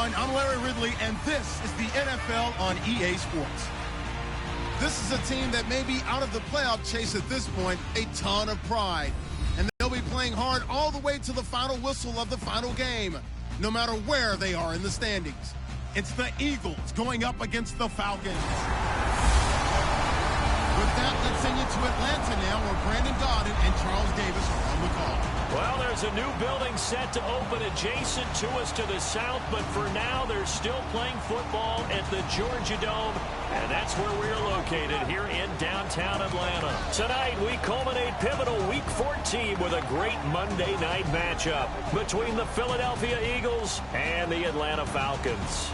everyone. I'm Larry Ridley, and this is the NFL on EA Sports. This is a team that may be out of the playoff chase at this point, a ton of pride. And they'll be playing hard all the way to the final whistle of the final game, no matter where they are in the standings. It's the Eagles going up against the Falcons. With that, let's send you to Atlanta now, where Brandon Gaudin and Charles Davis are on the call. Well, there's a new building set to open adjacent to us to the south, but for now, they're still playing football at the Georgia Dome, and that's where we're located here in downtown Atlanta. Tonight, we culminate pivotal Week 14 with a great Monday night matchup between the Philadelphia Eagles and the Atlanta Falcons.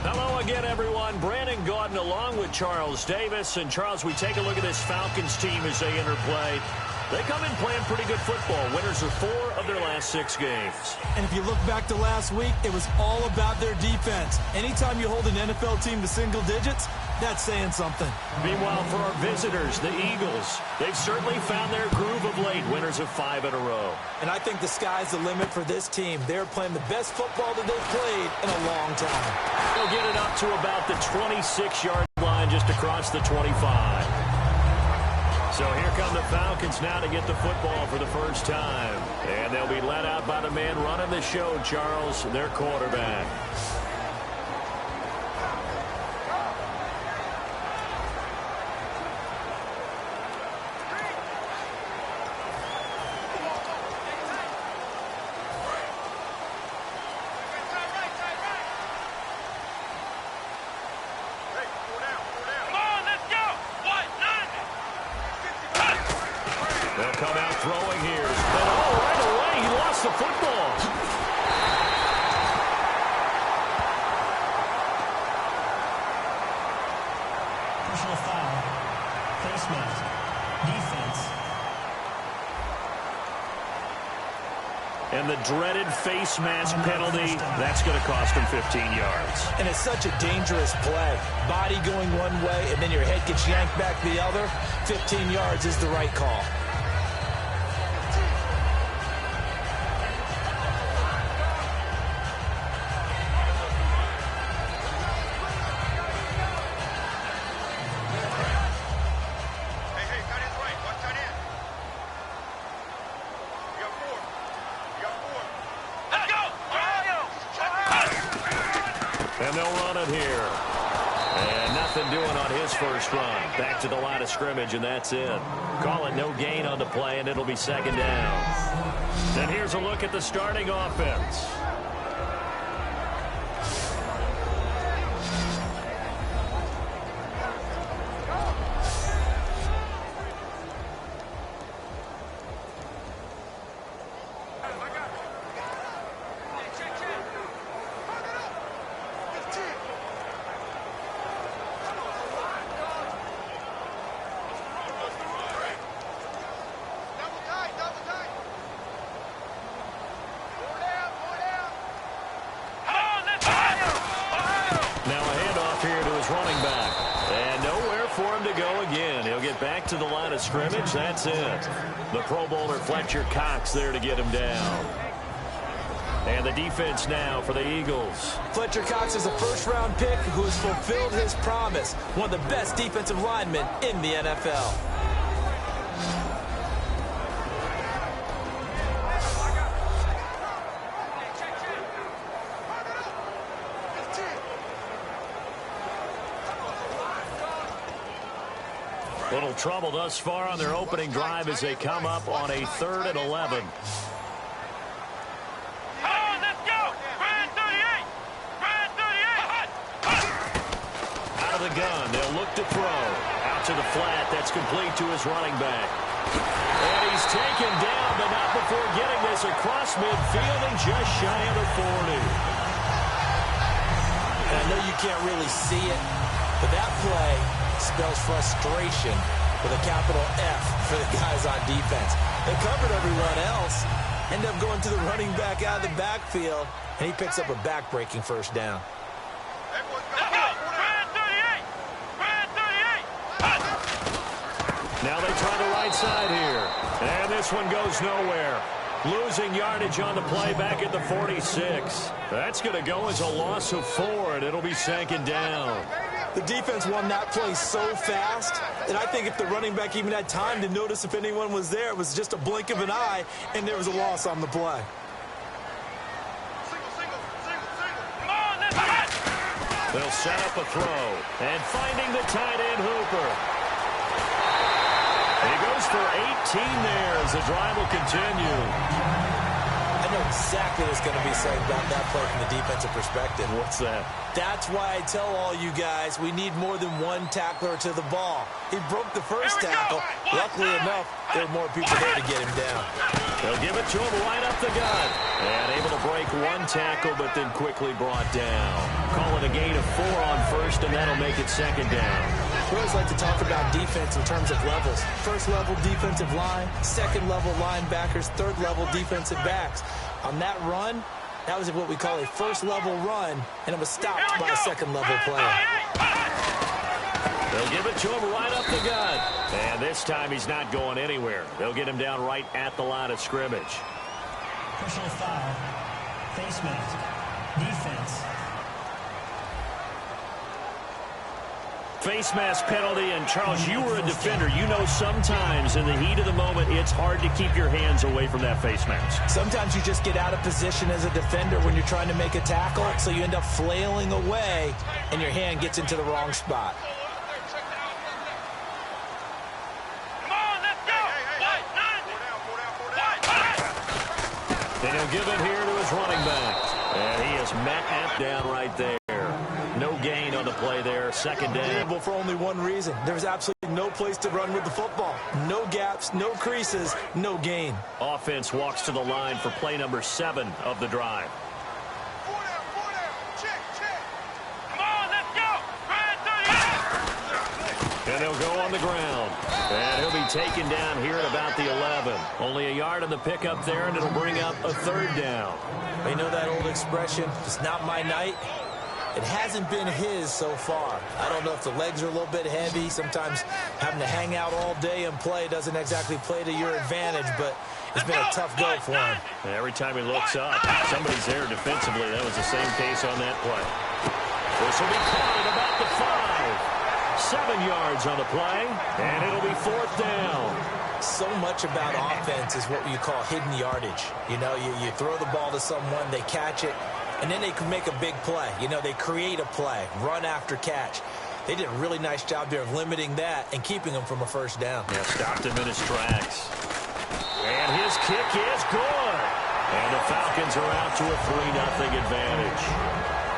Hello again, everyone. Brandon Gaudin along with Charles Davis. And, Charles, we take a look at this Falcons team as they interplay. They come in playing pretty good football. Winners of 4 of their last 6 games. And if you look back to last week, it was all about their defense. Anytime you hold an NFL team to single digits, that's saying something. Meanwhile, for our visitors, the Eagles, they've certainly found their groove of late, winners of 5 in a row. And I think the sky's the limit for this team. They're playing the best football that they've played in a long time. They'll get it up to about the 26-yard line, just across the 25. So here come the Falcons now to get the football for the first time. And they'll be led out by the man running the show, Charles, their quarterback. They'll come out throwing here. And right away, he lost the football. Personal foul. Face mask. Defense. And the dreaded face mask penalty, that's going to cost him 15 yards. And it's such a dangerous play. Body going one way, and then your head gets yanked back the other. 15 yards is the right call. And they'll run it here. And nothing doing on his first run. Back to the line of scrimmage, and that's it. Call it no gain on the play, and it'll be second down. And here's a look at the starting offense. Running back. And nowhere for him to go again. He'll get back to the line of scrimmage. That's it. The Pro Bowler Fletcher Cox there to get him down. And the defense now for the Eagles. Fletcher Cox is a first-round pick who has fulfilled his promise. One of the best defensive linemen in the NFL. Little trouble thus far on their opening drive as they come up on a 3rd and 11. Out of the gun, they'll look to throw. Out to the flat, that's complete to his running back. And he's taken down, but not before getting this across midfield and just shy of the 40. And I know you can't really see it, but that play spells frustration with a capital F for the guys on defense. They covered everyone else, end up going to the running back out of the backfield, and he picks up a back-breaking first down. Now they try the right side here, and this one goes nowhere. Losing yardage on the play back at the 46. That's going to go as a loss of 4, and it'll be 2nd down. The defense won that play so fast that I think if the running back even had time to notice if anyone was there, it was just a blink of an eye, and there was a loss on the play. They'll set up a throw, and finding the tight end Hooper. He goes for 18 there as the drive will continue. I know exactly what's going to be said about that play from the defensive perspective. What's that? That's why I tell all you guys we need more than one tackler to the ball. He broke the first tackle. Luckily enough, there were more people there to get him down. They'll give it to him right up the gut. And able to break one tackle, but then quickly brought down. Call it a gain of 4 on first, and that'll make it 2nd down. We always like to talk about defense in terms of levels. First level defensive line, second level linebackers, third level defensive backs. On that run, that was what we call a first level run, and it was stopped by a second level player. They'll give it to him right up the gut. And this time he's not going anywhere. They'll get him down right at the line of scrimmage. Personal foul. Face mask. Defense. Face mask penalty, and Charles, you were a defender. You know sometimes in the heat of the moment, it's hard to keep your hands away from that face mask. Sometimes you just get out of position as a defender when you're trying to make a tackle, so you end up flailing away, and your hand gets into the wrong spot. And he'll give it here to his running back. And he is met down right there. No gain on the play there. 2nd down. For only one reason. There's absolutely no place to run with the football. No gaps, no creases, no gain. Offense walks to the line for play number 7 of the drive. And they'll go on the ground. And he'll be taken down here at about the 11. Only a yard on the pickup there, and it'll bring up a 3rd down. You know that old expression, it's not my night? It hasn't been his so far. I don't know if the legs are a little bit heavy. Sometimes having to hang out all day and play doesn't exactly play to your advantage, but it's been a tough go for him. And every time he looks up, somebody's there defensively. That was the same case on that play. This will be caught at about the 5. 7 yards on the play, and it'll be 4th down. So much about offense is what you call hidden yardage. You know, you throw the ball to someone, they catch it, and then they can make a big play. You know, they create a play, run after catch. They did a really nice job there of limiting that and keeping him from a 1st down. Yeah, stopped him in his tracks. And his kick is good. And the Falcons are out to a 3-0 advantage.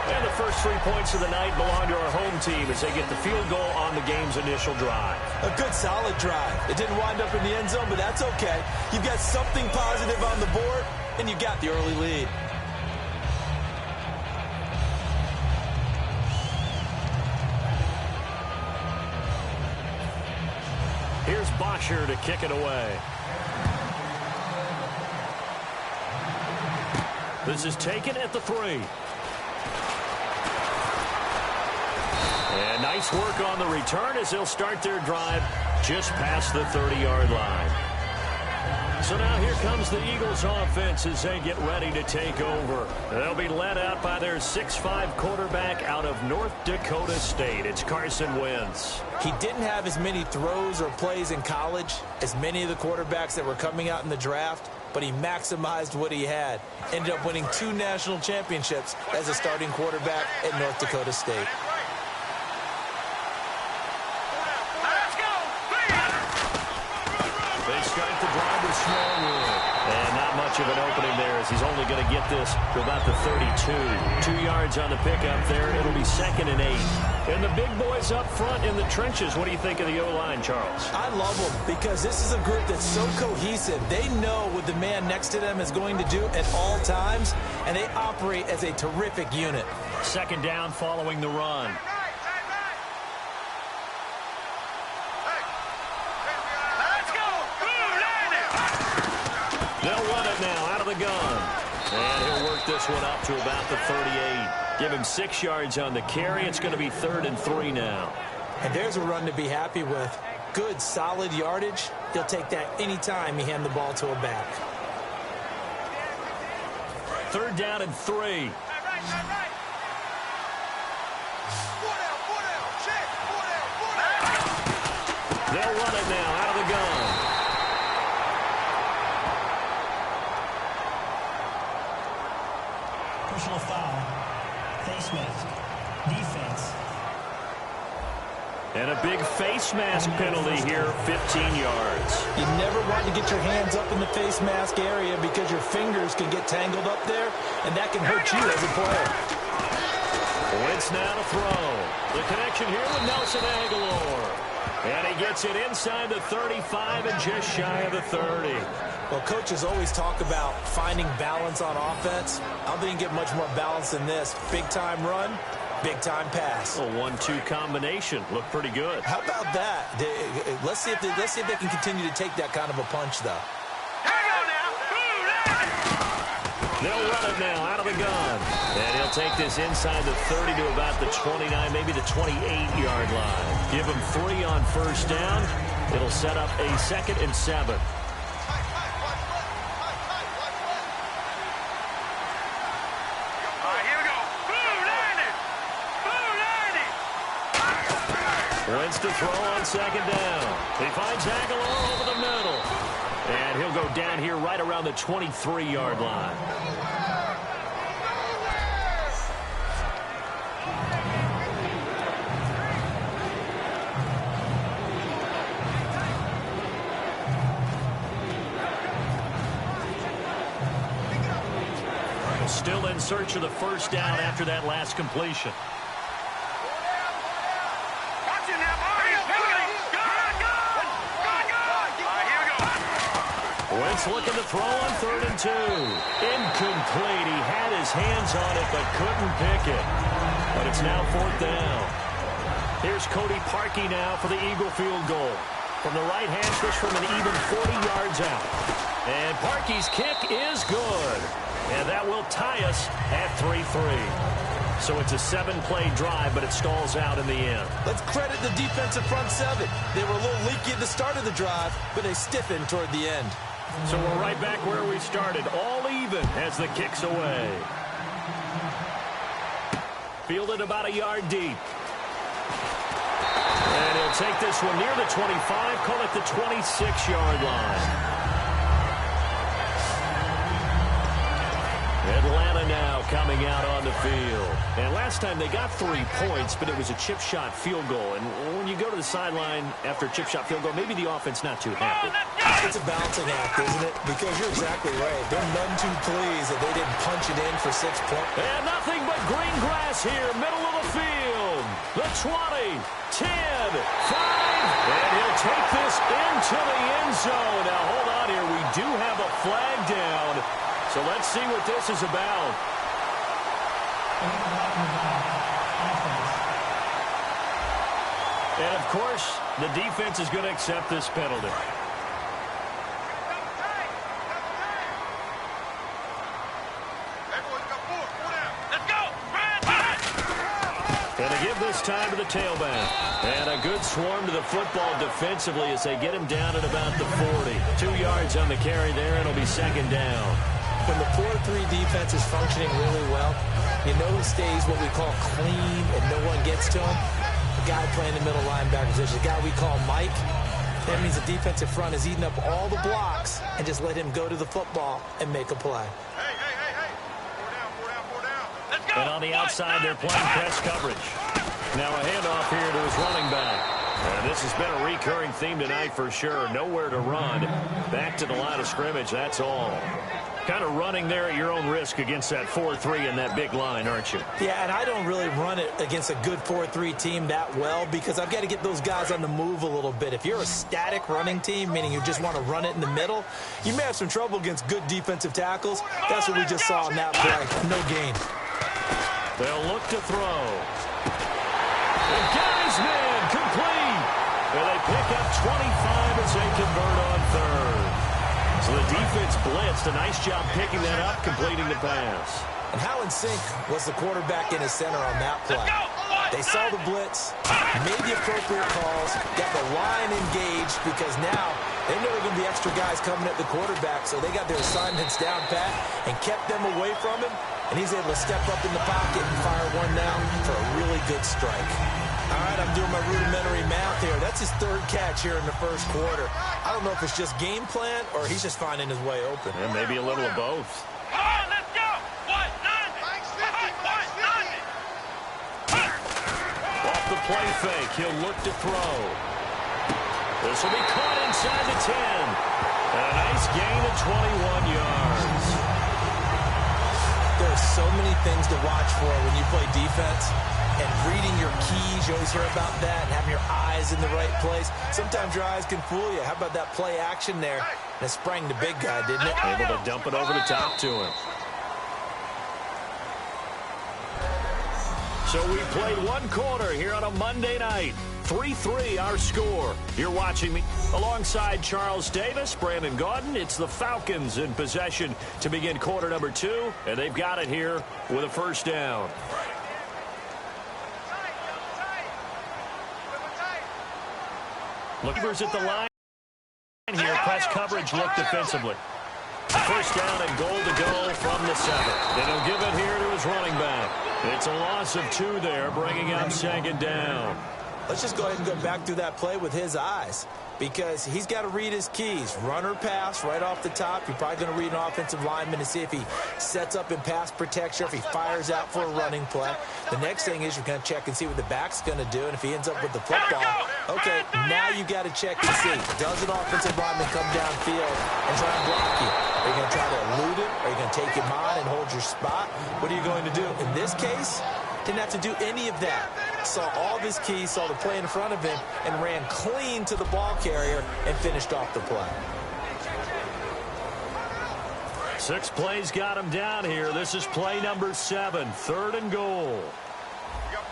And the first 3 points of the night belong to our home team as they get the field goal on the game's initial drive. A good, solid drive. It didn't wind up in the end zone, but that's okay. You've got something positive on the board, and you got the early lead. Here's Bosher to kick it away. This is taken at the 3. And nice work on the return as they'll start their drive just past the 30-yard line. So now here comes the Eagles offense as they get ready to take over. They'll be led out by their 6'5" quarterback out of North Dakota State. It's Carson Wentz. He didn't have as many throws or plays in college as many of the quarterbacks that were coming out in the draft, but he maximized what he had. Ended up winning 2 national championships as a starting quarterback at North Dakota State. They start the drive with Smallwood. And not much of an opening there as he's only going to get this to about the 32. 2 yards on the pickup there. It'll be 2nd and 8. And the big boys up front in the trenches. What do you think of the O-line, Charles? I love them because this is a group that's so cohesive. They know what the man next to them is going to do at all times, and they operate as a terrific unit. 2nd down following the run. They'll run it now out of the gun. And he'll work this one up to about the 38. Give him 6 yards on the carry. It's going to be 3rd and 3 now. And there's a run to be happy with. Good, solid yardage. He'll take that anytime you hand the ball to a back. 3rd down and 3. They'll run it now out of the gun. Personal foul. Face mask. Defense. And a big face mask penalty here, 15 yards. You never want to get your hands up in the face mask area because your fingers can get tangled up there, and that can hurt you as a player. Wentz now to throw. The connection here with Nelson Aguilar. And he gets it inside the 35 and just shy of the 30. Well, coaches always talk about finding balance on offense. I don't think you can get much more balance than this. Big-time run, big-time pass. A 1-2 combination. Looked pretty good. How about that? Let's see if they can continue to take that kind of a punch, though. They'll run it now out of the gun. And he'll take this inside the 30 to about the 29, maybe the 28-yard line. Give him 3 on 1st down. It'll set up a 2nd and 7. Wentz to throw on 2nd down. He finds Aguilar over the middle. And he'll go down here right around the 23-yard line. Still in search of the 1st down after that last completion. Wentz looking to throw on 3rd and 2. Incomplete. He had his hands on it but couldn't pick it. But it's now 4th down. Here's Cody Parkey now for the Eagle field goal. From the right hash, this from an even 40 yards out. And Parkey's kick is good. And that will tie us at 3-3. So it's a 7-play drive, but it stalls out in the end. Let's credit the defensive front 7. They were a little leaky at the start of the drive, but they stiffened toward the end. So we're right back where we started, all even as the kick's away. Fielded about a yard deep. And he'll take this one near the 25, call it the 26-yard line. Atlanta now coming out on the field. And last time they got 3 points, but it was a chip shot field goal. And when you go to the sideline after a chip shot field goal, maybe the offense not too happy. It's a balancing act, isn't it? Because you're exactly right. They're none too pleased that they didn't punch it in for 6 points. And nothing but green grass here, middle of the field. The 20, 10, 5. And he'll take this into the end zone. Now, hold on here. We do have a flag down. So let's see what this is about. And, of course, the defense is going to accept this penalty. And they give this time to the tailback. And a good swarm to the football defensively as they get him down at about the 40. 2 yards on the carry there, and it'll be 2nd down. When the 4-3 defense is functioning really well, you know who stays what we call clean and no one gets to him? The guy playing the middle linebacker position, the guy we call Mike. That means the defensive front is eating up all the blocks and just let him go to the football and make a play. Hey. 4 down. Let's go. And on the outside, they're playing press coverage. Now a handoff here to his running back. And this has been a recurring theme tonight for sure. Nowhere to run. Back to the line of scrimmage, that's all. Kind of running there at your own risk against that 4-3 and that big line, aren't you? Yeah, and I don't really run it against a good 4-3 team that well because I've got to get those guys on the move a little bit. If you're a static running team, meaning you just want to run it in the middle, you may have some trouble against good defensive tackles. That's what we just saw in that play. No gain. They'll look to throw. And got his man complete. And they pick up 25 as they convert on 3rd. So the defense blitzed. A nice job picking that up, completing the pass. And how in sync was the quarterback in his center on that play? They saw the blitz, made the appropriate calls, got the line engaged because now They knew there were going to be extra guys coming at the quarterback, so they got their assignments down pat and kept them away from him, and he's able to step up in the pocket and fire one now for a really good strike. All right, I'm doing my rudimentary math here. That's his third catch here in the first quarter. I don't know if it's just game plan or he's just finding his way open. And maybe a little of both. Come on, let's go. What? Mike's 50, Mike's 50. Off the play fake, he'll look to throw. This will be caught inside the 10. And a nice gain of 21 yards. There are so many things to watch for when you play defense. And reading your keys, you always hear about that, and having your eyes in the right place. Sometimes your eyes can fool you. How about that play action there? And it sprang the big guy, didn't it? Able to dump it over the top to him. So we played one quarter here on a Monday night. 3-3 our score. You're watching me alongside Charles Davis, Brandon Gaudin. It's the Falcons in possession to begin quarter number 2, and they've got it here with a first down. Lookers at the line here. Press coverage look defensively. First down and goal to go from the 7. And he'll give it here to his running back. It's a loss of 2 there, bringing up second down. Let's just go ahead and go back through that play with his eyes, because he's got to read his keys. Run or pass right off the top. You're probably going to read an offensive lineman to see if he sets up in pass protection, if he fires out for a running play. The next thing is you're going to check and see what the back's going to do, and if he ends up with the football, okay, now you got to check and see. Does an offensive lineman come downfield and try and block you? Are you going to try to elude it? Are you going to take him on and hold your spot? What are you going to do? In this case, didn't have to do any of that. Saw all of his keys, saw the play in front of him, and ran clean to the ball carrier and finished off the play. 6 plays got him down here. This is play number 7, 3rd and goal. Here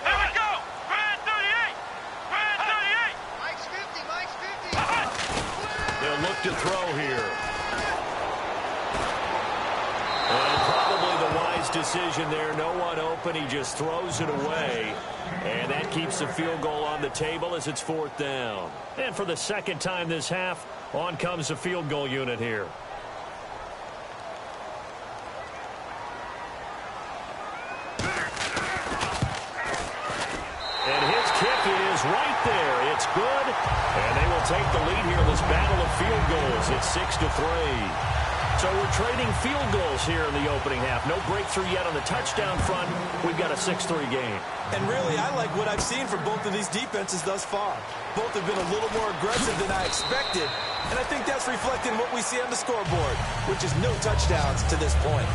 we go. Brad 38. Brad 38. Mike's 50. Mike's 50. They'll look to throw here. And probably the wise decision there. No one open. He just throws it away. And that keeps the field goal on the table as it's 4th down. And for the second time this half, on comes the field goal unit here. And his kick is right there. It's good. And they will take the lead here in this battle of field goals. It's 6-3. So we're trading field goals here in the opening half. No breakthrough yet on the touchdown front. We've got a 6-3 game. And really, I like what I've seen from both of these defenses thus far. Both have been a little more aggressive than I expected. And I think that's reflecting what we see on the scoreboard, which is no touchdowns to this point.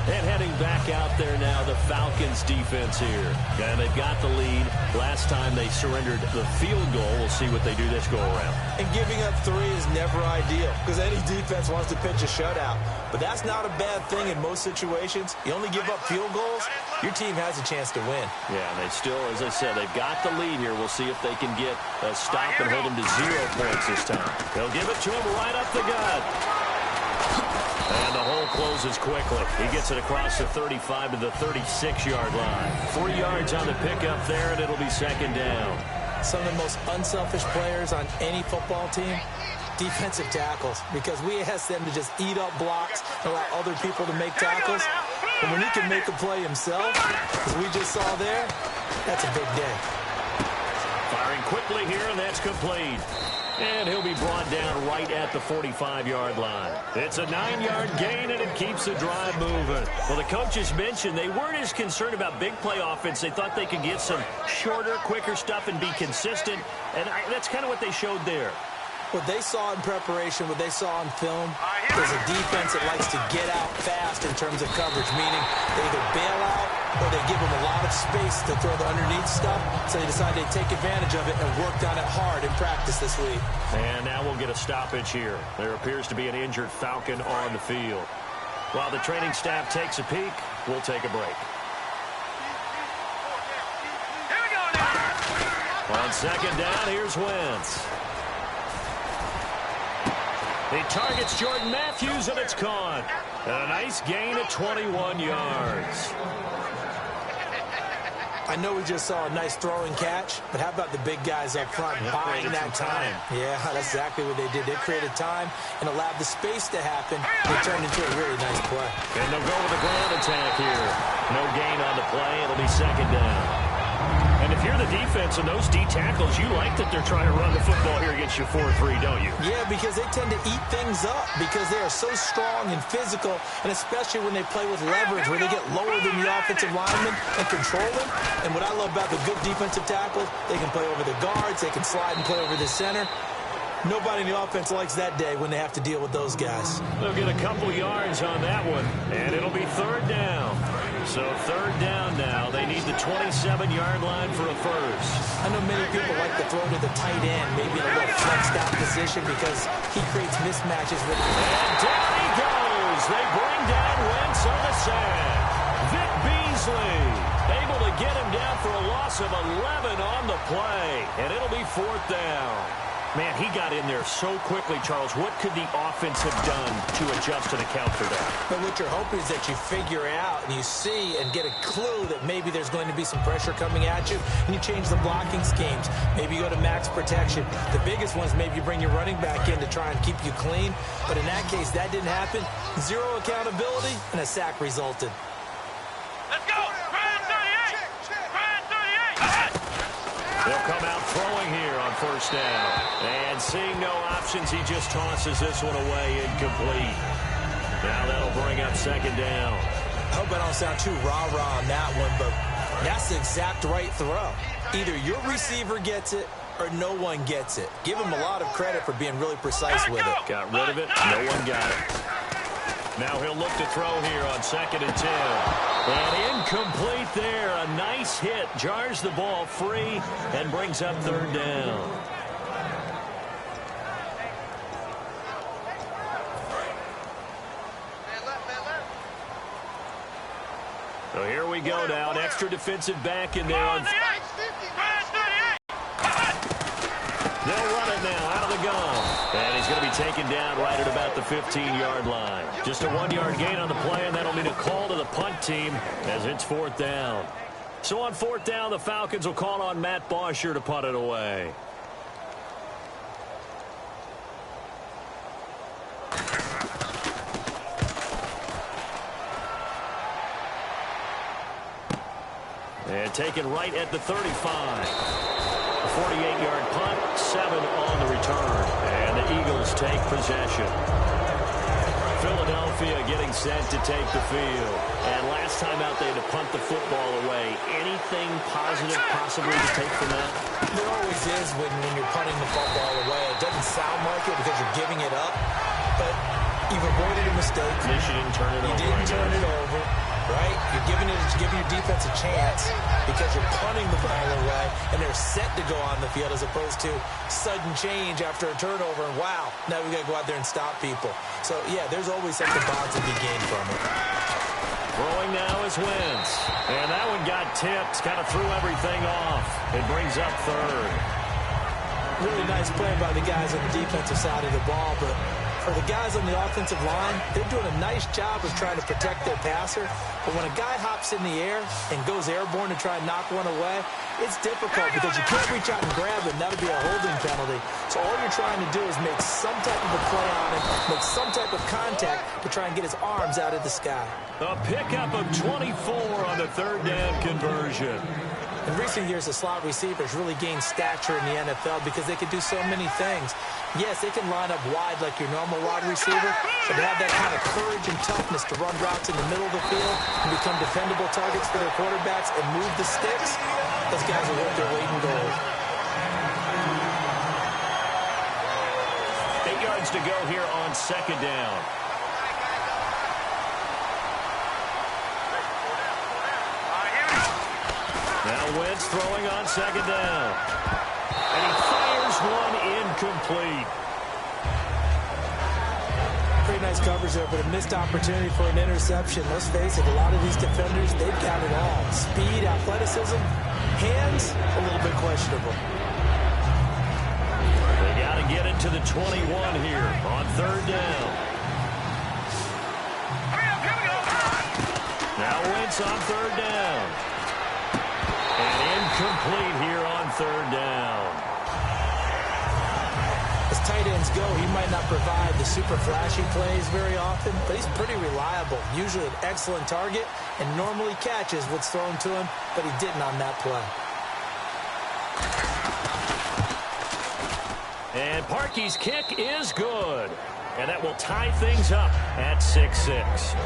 And heading back out there now, the Falcons defense here. And they've got the lead. Last time they surrendered the field goal. We'll see what they do this go around. And giving up 3 is never ideal, because any defense wants to pitch a shutout. But that's not a bad thing in most situations. You only give up field goals, your team has a chance to win. Yeah, and they still, as I said, they've got the lead here. We'll see if they can get a stop and hold them to 0 points this time. They'll give it to him right up the gut. And the hole closes quickly. He gets it across the 35 to the 36-yard line. 3 yards on the pickup there, and it'll be second down. Some of the most unselfish players on any football team, defensive tackles, because we ask them to just eat up blocks and allow other people to make tackles. And when he can make a play himself, as we just saw there, that's a big day. Firing quickly here, and that's complete. And he'll be brought down right at the 45-yard line. It's a 9-yard gain, and it keeps the drive moving. Well, the coaches mentioned they weren't as concerned about big play offense. They thought they could get some shorter, quicker stuff and be consistent. And that's kind of what they showed there. What they saw in preparation, what they saw on film, is a defense that likes to get out fast in terms of coverage, meaning they either bail out or they give them a lot of space to throw the underneath stuff, so they decided to take advantage of it and worked on it hard in practice this week. And now we'll get a stoppage here. There appears to be an injured Falcon on the field. While the training staff takes a peek, we'll take a break. Here we go now. On second down, here's Wentz. He targets Jordan Matthews, and it's caught. And a nice gain of 21 yards. I know we just saw a nice throwing catch, but how about the big guys up front buying that time? Yeah, that's exactly what they did. They created time and allowed the space to happen. It turned into a really nice play. And they'll go with a ground attack here. No gain on the play. It'll be second down. And if you're the defense and those D tackles, you like that they're trying to run the football here against you 4-3, don't you? Yeah, because they tend to eat things up because they are so strong and physical, and especially when they play with leverage where they get lower than the offensive linemen and control them. And what I love about the good defensive tackles, they can play over the guards, they can slide and play over the center. Nobody in the offense likes that day when they have to deal with those guys. They'll get a couple yards on that one, and it'll be third down. So third down now. They need the 27-yard line for a first. I know many people like to throw to the tight end, maybe in a little flexed out position because he creates mismatches with him. And down he goes. They bring down Wentz on the sack. Vic Beasley able to get him down for a loss of 11 on the play, and it'll be fourth down. Man, he got in there so quickly, Charles. What could the offense have done to adjust and account for that? But what you're hoping is that you figure out and you see and get a clue that maybe there's going to be some pressure coming at you, and you change the blocking schemes. Maybe you go to max protection. The biggest one is maybe you bring your running back in to try and keep you clean. But in that case, that didn't happen. Zero accountability, and a sack resulted. Let's go! Ryan 38! Ryan 38! They'll come out throwing here on first down. And seeing no options, he just tosses this one away incomplete. Now that'll bring up second down. I hope I don't sound too rah-rah on that one, but that's the exact right throw. Either your receiver gets it or no one gets it. Give him a lot of credit for being really precise with it. Got rid of it. No one got it. Now he'll look to throw here on 2nd and 10. And incomplete there. A nice hit. Jars the ball free and brings up third down. So here we go now. An extra defensive back in there on. They'll run it now out of the gun. And he's going to be taken down right at about the 15-yard line. Just a 1-yard gain on the play, and that'll mean a call to the punt team as it's fourth down. So on fourth down, the Falcons will call on Matt Bosher to punt it away. And taken right at the 35. A 48-yard punt, 7 on the return. And the Eagles take possession. Philadelphia getting set to take the field. And last time out, they had to punt the football away. Anything positive possibly to take from that? There always is when you're punting the football away. It doesn't sound like it because you're giving it up, but you've avoided a mistake. You didn't turn it over. You didn't turn it over, right? You're giving your defense a chance because you're punting the ball away, and they're set to go on the field as opposed to sudden change after a turnover, and wow, now we got to go out there and stop people. So, yeah, there's always something positive to be gained from it. Throwing now is Wentz. And that one got tipped, kind of threw everything off. It brings up third. Really nice play by the guys on the defensive side of the ball, but for the guys on the offensive line, they're doing a nice job of trying to protect their passer. But when a guy hops in the air and goes airborne to try and knock one away, it's difficult because you can't reach out and grab him. That would be a holding penalty. So all you're trying to do is make some type of a play on him, make some type of contact to try and get his arms out of the sky. A pickup of 24 on the third down conversion. In recent years, the slot receivers really gained stature in the NFL because they can do so many things. Yes, they can line up wide like your normal wide receiver, but they have that kind of courage and toughness to run routes in the middle of the field and become dependable targets for their quarterbacks and move the sticks. Those guys are worth their weight in gold. 8 yards to go here on second down. Now Wentz throwing on second down. And he fires one incomplete. Pretty nice coverage there, but a missed opportunity for an interception. Let's face it, a lot of these defenders, they've got it all. Speed, athleticism, hands, a little bit questionable. They got to get it to the 21 here on third down. Now Wentz on third down. And incomplete here on third down. As tight ends go, he might not provide the super flashy plays very often, but he's pretty reliable. Usually an excellent target and normally catches what's thrown to him, but he didn't on that play. And Parkey's kick is good. And that will tie things up at 6-6.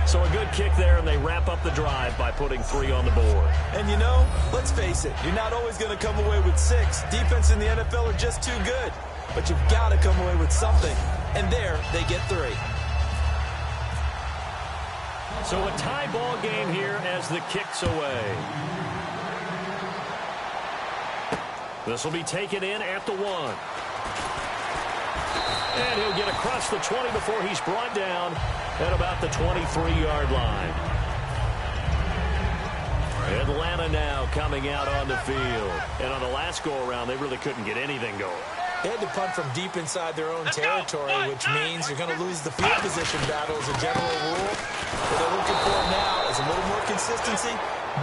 So a good kick there, and they wrap up the drive by putting 3 on the board. And you know, let's face it, you're not always going to come away with 6. Defense in the NFL are just too good. But you've got to come away with something. And there, they get 3. So a tie ball game here as the kick's away. This will be taken in at the 1. And he'll get across the 20 before he's brought down at about the 23-yard line. Atlanta now coming out on the field. And on the last go-around, they really couldn't get anything going. They had to punt from deep inside their own territory, which means you're going to lose the field position battle as a general rule. What they're looking for now is a little more consistency,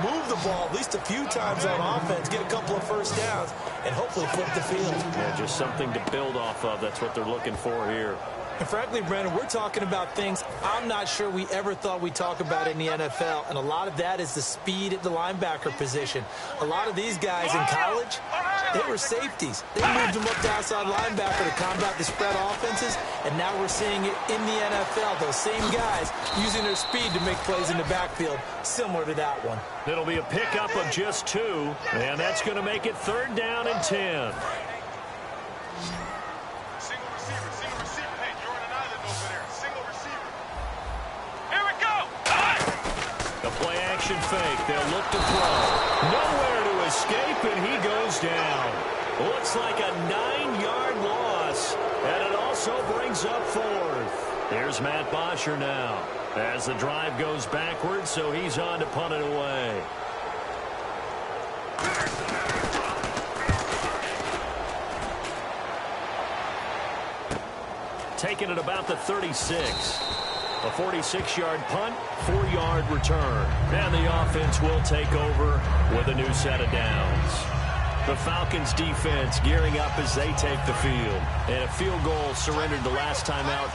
move the ball at least a few times on offense, get a couple of first downs, and hopefully flip the field. Yeah, just something to build off of. That's what they're looking for here. And frankly, Brandon, we're talking about things I'm not sure we ever thought we'd talk about in the NFL, and a lot of that is the speed at the linebacker position. A lot of these guys in college, they were safeties. They moved them up to outside linebacker to combat the spread offenses, and now we're seeing it in the NFL. Those same guys using their speed to make plays in the backfield, similar to that one. It'll be a pickup of just 2, and that's going to make it 3rd down and 10. Play-action fake. They'll look to throw. Nowhere to escape, and he goes down. Looks like a 9-yard loss, and it also brings up 4th. Here's Matt Bosher now as the drive goes backwards, so he's on to punt it away. Taking it about the 36. A 46-yard punt, 4-yard return. And the offense will take over with a new set of downs. The Falcons defense gearing up as they take the field. And a field goal surrendered the last time out.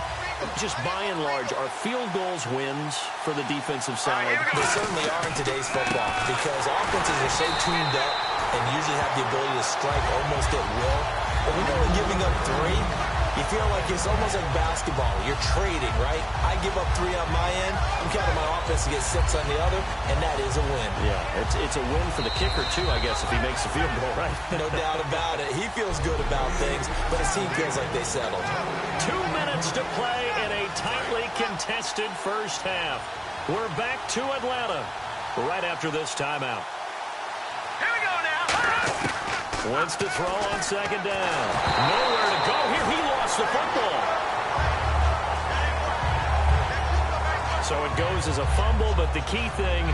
Just by and large, are field goals wins for the defensive side? They certainly are in today's football because offenses are so tuned up and usually have the ability to strike almost at will. But when you're giving up 3, you feel like it's almost like basketball. You're trading, right? I give up 3 on my end. I'm counting my offense to get 6 on the other, and that is a win. Yeah, it's a win for the kicker, too, I guess, if he makes the field goal, right? No doubt about it. He feels good about things, but his team feels like they settled. 2 minutes to play in a tightly contested first half. We're back to Atlanta right after this timeout. Here we go now. Wants to throw on 2nd down. Nowhere to go here. He lost the football. So it goes as a fumble, but the key thing,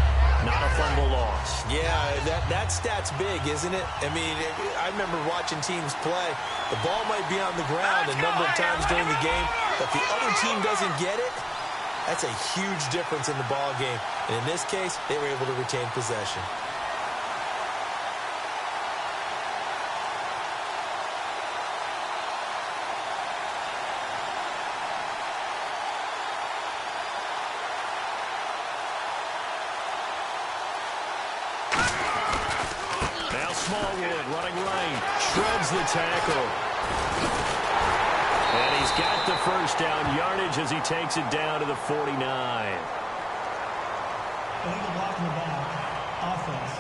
not a fumble loss. Yeah, that stat's big, isn't it? I mean, I remember watching teams play. The ball might be on the ground a number of times during the game, but if the other team doesn't get it, that's a huge difference in the ball game. And in this case, they were able to retain possession. Shreds the tackle. And he's got the first down yardage as he takes it down to the 49. Illegal block in the back. Offense.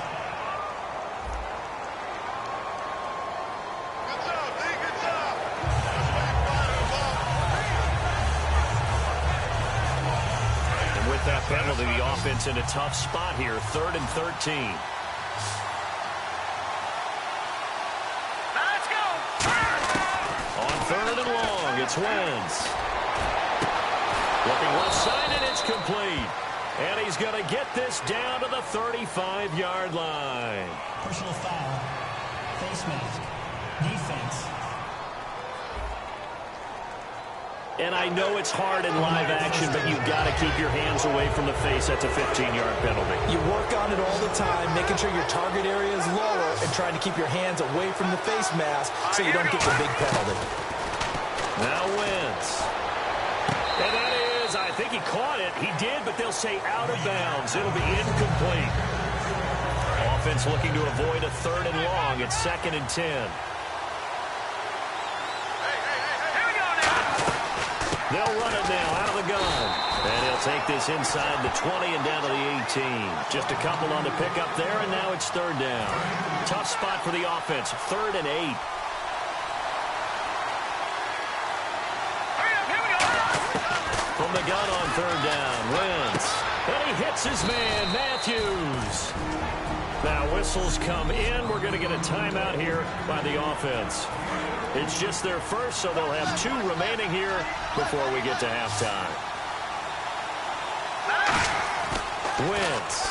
Good job, D. Good job. And with that penalty, the offense in a tough spot here. 3rd and 13. It's Wentz. Looking left side, and it's complete. And he's going to get this down to the 35-yard line. Personal foul. Face mask. Defense. And I know it's hard in live action, but you've got to keep your hands away from the face. That's a 15-yard penalty. You work on it all the time, making sure your target area is lower and trying to keep your hands away from the face mask so you don't get the big penalty. Now Wentz. And that is, I think he caught it. He did, but they'll say out of bounds. It'll be incomplete. Offense looking to avoid a 3rd and long. It's 2nd and 10. They'll run it now out of the gun. And he'll take this inside the 20 and down to the 18. Just a couple on the pickup there, and now it's 3rd down. Tough spot for the offense, 3rd and 8. From the gun on 3rd down, Wentz. And he hits his man, Matthews. Now whistles come in. We're going to get a timeout here by the offense. It's just their first, so they'll have 2 remaining here before we get to halftime. Wentz.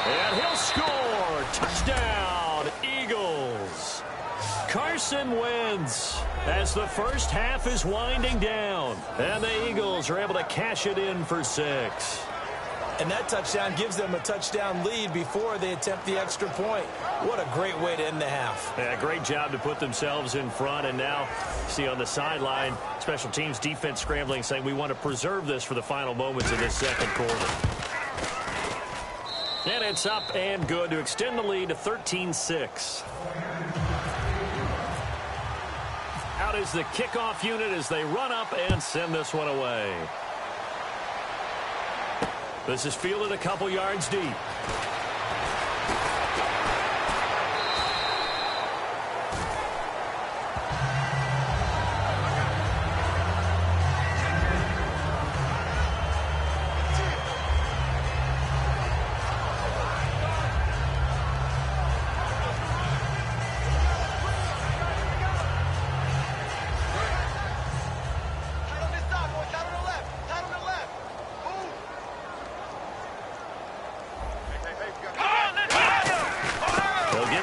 And he'll score. Touchdown, Eagles. Carson Wentz as the first half is winding down. And the Eagles are able to cash it in for 6. And that touchdown gives them a touchdown lead before they attempt the extra point. What a great way to end the half. Yeah, great job to put themselves in front. And now, see on the sideline, special teams defense scrambling, saying we want to preserve this for the final moments of this 2nd quarter. And it's up and good to extend the lead to 13-6. Out is the kickoff unit as they run up and send this one away. This is fielded a couple yards deep.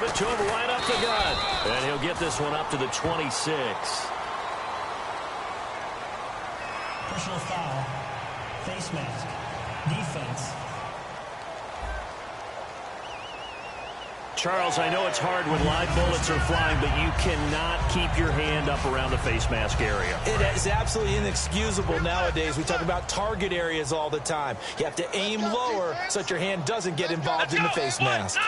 To him right up the gut. And he'll get this one up to the 26. Personal foul. Face mask. Defense. Charles, I know it's hard when live bullets are flying, but you cannot keep your hand up around the face mask area. It is absolutely inexcusable nowadays. We talk about target areas all the time. You have to aim lower so that your hand doesn't get involved in the face mask.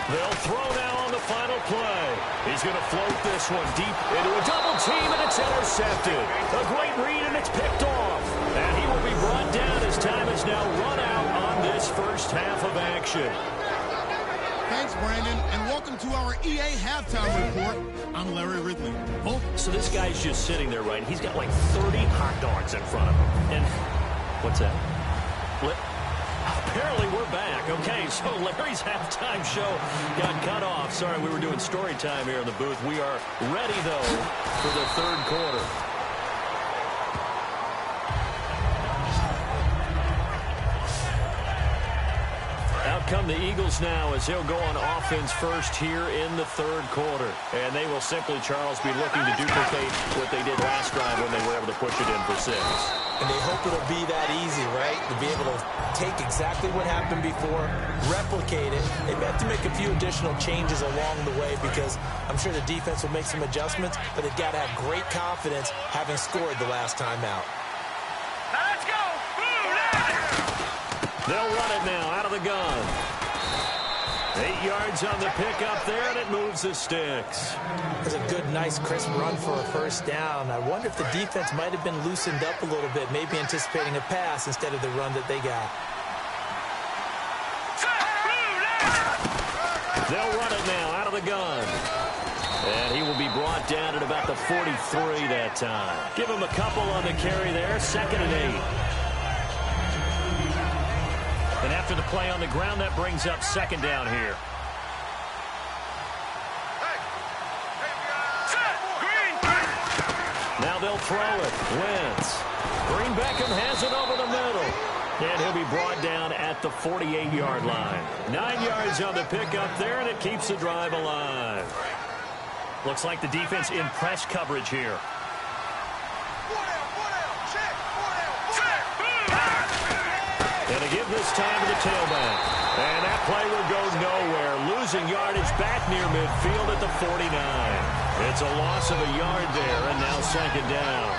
They'll throw now on the final play. He's going to float this one deep into a double team, and it's intercepted. A great read, and it's picked off. And he will be brought down as time is now run out on this first half of action. Thanks, Brandon, and welcome to our EA Halftime Report. I'm Larry Ridley. So this guy's just sitting there, right? He's got like 30 hot dogs in front of him. And what's that? What? Apparently we're back. Okay, so Larry's halftime show got cut off. Sorry, we were doing story time here in the booth. We are ready, though, for the 3rd quarter. Out come the Eagles now as they'll go on offense first here in the 3rd quarter. And they will simply, Charles, be looking to duplicate what they did last drive when they were able to push it in for 6. And they hope it'll be that easy, right? To be able to take exactly what happened before, replicate it. They've had to make a few additional changes along the way because I'm sure the defense will make some adjustments, but they've got to have great confidence having scored the last time out. Let's go! They'll run it now out of the gun. 8 yards on the pickup there, and it moves the sticks. There's a good, nice, crisp run for a first down. I wonder if the defense might have been loosened up a little bit, maybe anticipating a pass instead of the run that they got. They'll run it now out of the gun. And he will be brought down at about the 43 that time. Give him a couple on the carry there, 2nd and 8. And after the play on the ground, that brings up 2nd down here. Now they'll throw it. Wentz. Green Beckham has it over the middle. And he'll be brought down at the 48-yard line. 9 yards on the pickup there, and it keeps the drive alive. Looks like the defense in press coverage here. And to give this time to the tailback. And that play will go nowhere. Losing yardage back near midfield at the 49. It's a loss of a yard there, and now second down.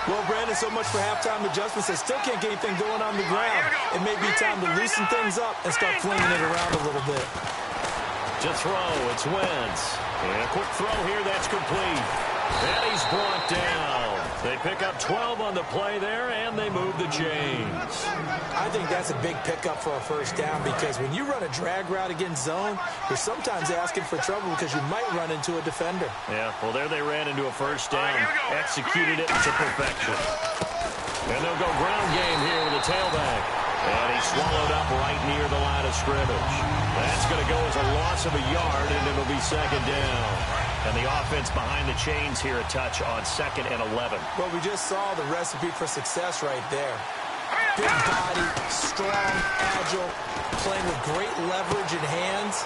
Well, Brandon, so much for halftime adjustments. They still can't get anything going on the ground. It may be time to loosen things up and start flinging it around a little bit. To throw, it's Wentz. And a quick throw here, that's complete. And he's brought down. They pick up 12 on the play there, and they move the chains. I think that's a big pickup for a first down because when you run a drag route against zone, you're sometimes asking for trouble because you might run into a defender. Yeah, well, there they ran into a first down. Executed it to perfection. And they'll go ground game here with a tailback. And he's swallowed up right near the line of scrimmage. That's going to go as a loss of a yard, and it'll be second down. And the offense behind the chains here a touch on 2nd and 11. Well, we just saw the recipe for success right there. Big body, strong, agile, playing with great leverage in hands.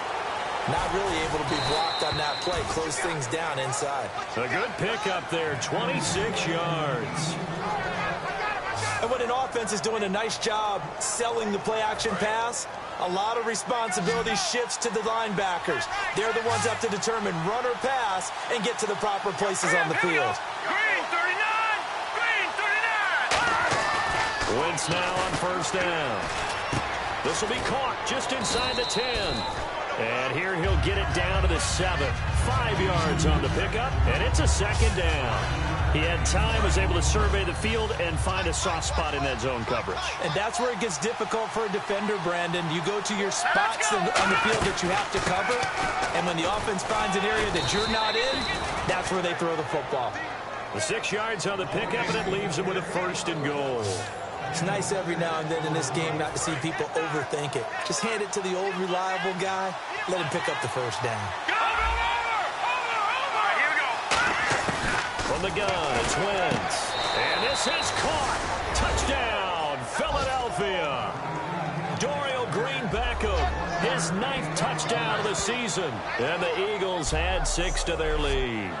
Not really able to be blocked on that play. Close things down inside. A good pickup there, 26 yards. And when an offense is doing a nice job selling the play-action pass, a lot of responsibility shifts to the linebackers. They're the ones that have to determine run or pass and get to the proper places on the field. Green 39! Green 39! Wentz now on first down. This will be caught just inside the 10. And here he'll get it down to the 7. 5 yards on the pickup, and it's a second down. He had time, was able to survey the field and find a soft spot in that zone coverage. And that's where it gets difficult for a defender, Brandon. You go to your spots on the field that you have to cover, and when the offense finds an area that you're not in, that's where they throw the football. The 6 yards on the pickup, and it leaves him with a 1st and goal. It's nice every now and then in this game not to see people overthink it. Just hand it to the old reliable guy. Let him pick up the first down. From the gun, it's Wentz. And this is caught. Touchdown, Philadelphia. Dorial Green Beckham, his 9th touchdown of the season. And the Eagles add 6 to their lead.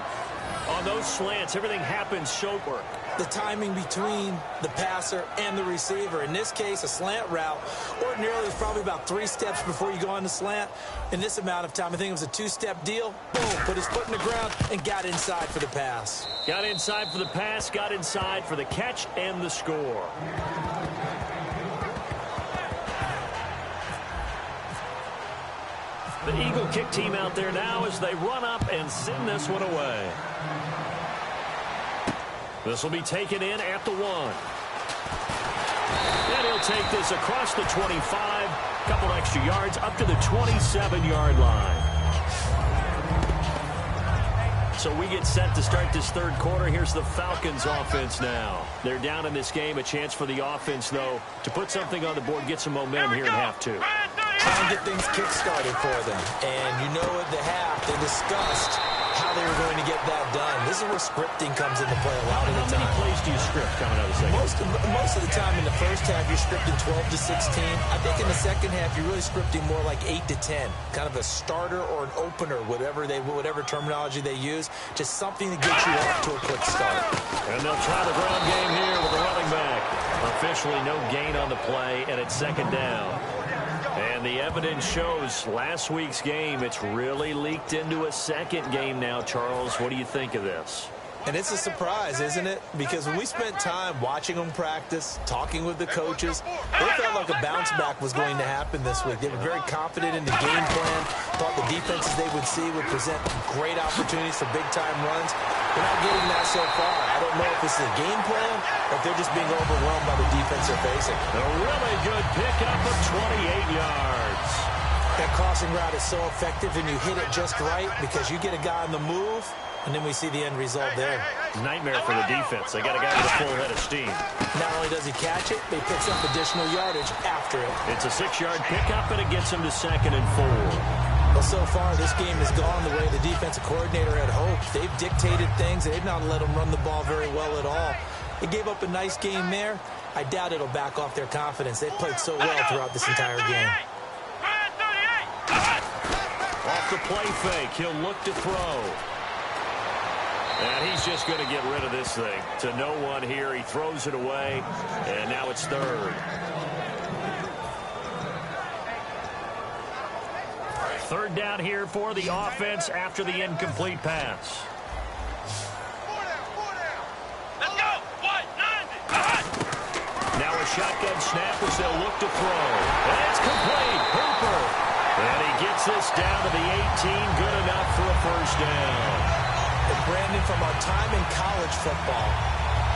On those slants, everything happens so quick. The timing between the passer and the receiver. In this case, a slant route. Ordinarily, it's probably about 3 steps before you go on the slant. In this amount of time, I think it was a 2-step deal. Boom, put his foot in the ground and got inside for the pass. Got inside for the pass, got inside for the catch and the score. The Eagle kick team out there now as they run up and send this one away. This will be taken in at the 1. And he'll take this across the 25. Couple extra yards up to the 27-yard line. So we get set to start this 3rd quarter. Here's the Falcons offense now. They're down in this game. A chance for the offense, though, to put something on the board, get some momentum here in half 2. Try and get things kick-started for them. And you know at the half, they discussed how they were going to get that done. This is where scripting comes into play a lot of the time. How many plays do you script coming out of the second? Most of the time in the first half, you're scripting 12 to 16. I think in the second half, you're really scripting more like 8 to 10. Kind of a starter or an opener, whatever terminology they use. Just something to get you off to a quick start. And they'll try the ground game here with the running back. Officially no gain on the play, and it's second down. And the evidence shows last week's game, it's really leaked into a second game now, Charles. What do you think of this? And it's a surprise, isn't it? Because when we spent time watching them practice, talking with the coaches, they felt like a bounce back was going to happen this week. They were very confident in the game plan, thought the defenses they would see would present great opportunities for big-time runs. They're not getting that so far. I don't know if this is a game plan or if they're just being overwhelmed by the defense they're facing. A really good pickup of 28 yards. That crossing route is so effective and you hit it just right because you get a guy on the move, and then we see the end result there. Nightmare for the defense. They got a guy with a full head of steam. Not only does he catch it, but he picks up additional yardage after it. It's a 6-yard pickup, and it gets him to 2nd and 4. Well, so far, this game has gone the way the defensive coordinator had hoped. They've dictated things. They've not let them run the ball very well at all. They gave up a nice game there. I doubt it'll back off their confidence. They've played so well throughout this entire game. Off the play fake, he'll look to throw. And he's just going to get rid of this thing. To no one here. He throws it away, and now it's third. Third down here for the offense after the incomplete pass. Let's go. Now a shotgun snap as they'll look to throw. And it's complete. Hooper. And he gets this down to the 18. Good enough for a first down. And Brandon, from our time in college football,